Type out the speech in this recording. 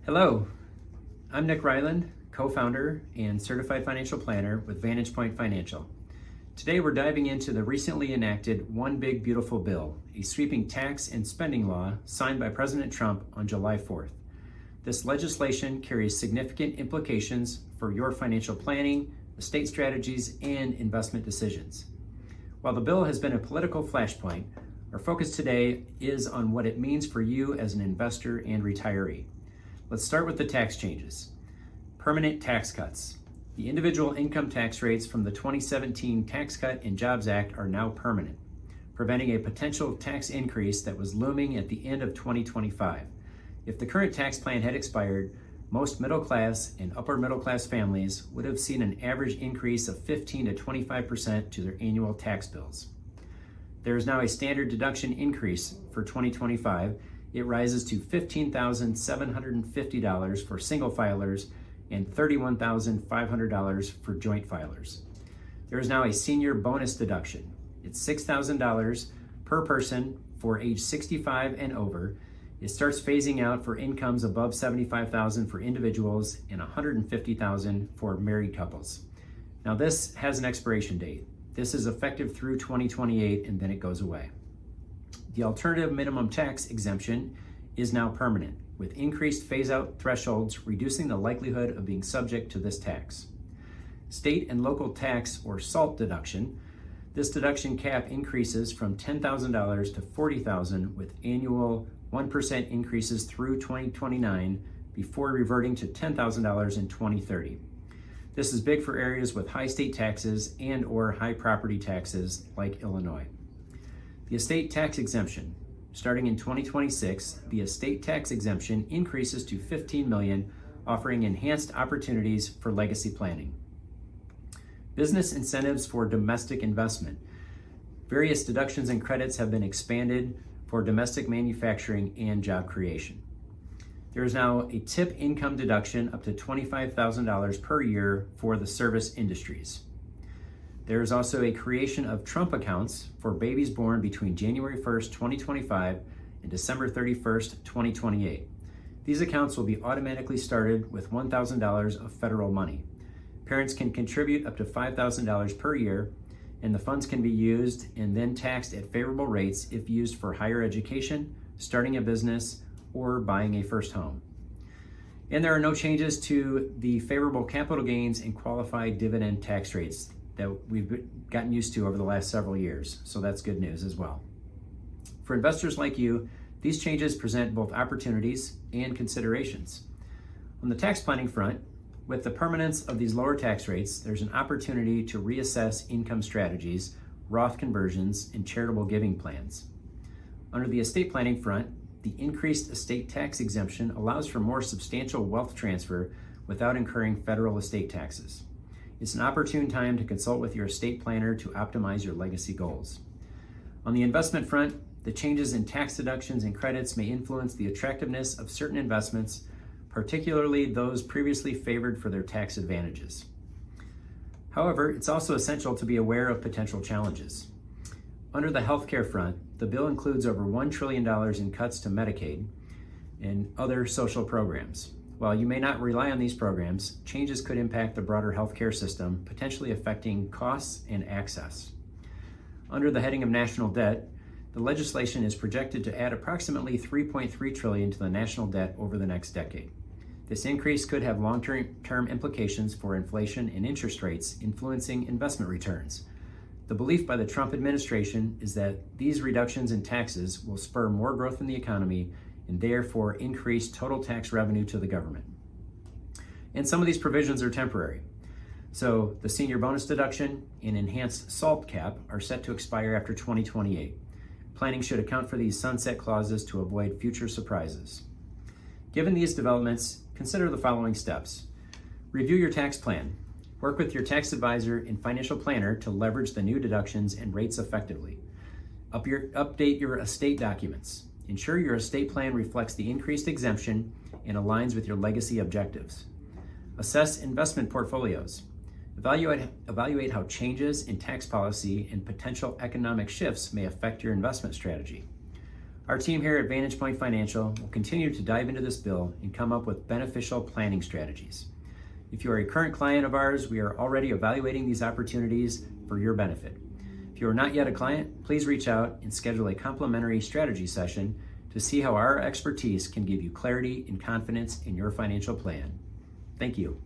Hello, I'm Nick Ryland, co-founder and certified financial planner with Vantage Point Financial. Today we're diving into the recently enacted One Big Beautiful Bill, a sweeping tax and spending law signed by President Trump on July 4th. This legislation carries significant implications for your financial planning, estate strategies, and investment decisions. While the bill has been a political flashpoint, our focus today is on what it means for you as an investor and retiree. Let's start with the tax changes. Permanent tax cuts. The individual income tax rates from the 2017 Tax Cut and Jobs Act are now permanent, preventing a potential tax increase that was looming at the end of 2025. If the current tax plan had expired, most middle class and upper middle class families would have seen an average increase of 15 to 25% to their annual tax bills. There is now a standard deduction increase for 2025. It rises to $15,750 for single filers and $31,500 for joint filers. There is now a senior bonus deduction. It's $6,000 per person for age 65 and over. It starts phasing out for incomes above $75,000 for individuals and $150,000 for married couples. Now this has an expiration date. This is effective through 2028 and then it goes away. The alternative minimum tax exemption is now permanent, with increased phase-out thresholds reducing the likelihood of being subject to this tax. State and local tax or SALT deduction. This deduction cap increases from $10,000 to $40,000 with annual 1% increases through 2029 before reverting to $10,000 in 2030. This is big for areas with high state taxes and or high property taxes like Illinois. The estate tax exemption. Starting in 2026, the estate tax exemption increases to $15 million, offering enhanced opportunities for legacy planning. Business incentives for domestic investment. Various deductions and credits have been expanded for domestic manufacturing and job creation. There is now a tip income deduction up to $25,000 per year for the service industries. There is also a creation of Trump accounts for babies born between January 1st, 2025 and December 31st, 2028. These accounts will be automatically started with $1,000 of federal money. Parents can contribute up to $5,000 per year, and the funds can be used and then taxed at favorable rates if used for higher education, starting a business, or buying a first home. And there are no changes to the favorable capital gains and qualified dividend tax rates that we've gotten used to over the last several years, so that's good news as well. For investors like you, these changes present both opportunities and considerations. On the tax planning front, with the permanence of these lower tax rates, there's an opportunity to reassess income strategies, Roth conversions, and charitable giving plans. Under the estate planning front, the increased estate tax exemption allows for more substantial wealth transfer without incurring federal estate taxes. It's an opportune time to consult with your estate planner to optimize your legacy goals. On the investment front, the changes in tax deductions and credits may influence the attractiveness of certain investments, particularly those previously favored for their tax advantages. However, it's also essential to be aware of potential challenges. Under the healthcare front, the bill includes over $1 trillion in cuts to Medicaid and other social programs. While you may not rely on these programs, changes could impact the broader healthcare system, potentially affecting costs and access. Under the heading of national debt, the legislation is projected to add approximately $3.3 trillion to the national debt over the next decade. This increase could have long-term implications for inflation and interest rates, influencing investment returns. The belief by the Trump administration is that these reductions in taxes will spur more growth in the economy and therefore increase total tax revenue to the government. And some of these provisions are temporary. So the senior bonus deduction and enhanced SALT cap are set to expire after 2028. Planning should account for these sunset clauses to avoid future surprises. Given these developments, consider the following steps. Review your tax plan. Work with your tax advisor and financial planner to leverage the new deductions and rates effectively. Update your estate documents. Ensure your estate plan reflects the increased exemption and aligns with your legacy objectives. Assess investment portfolios. Evaluate how changes in tax policy and potential economic shifts may affect your investment strategy. Our team here at Vantage Point Financial will continue to dive into this bill and come up with beneficial planning strategies. If you are a current client of ours, we are already evaluating these opportunities for your benefit. If you are not yet a client, please reach out and schedule a complimentary strategy session to see how our expertise can give you clarity and confidence in your financial plan. Thank you.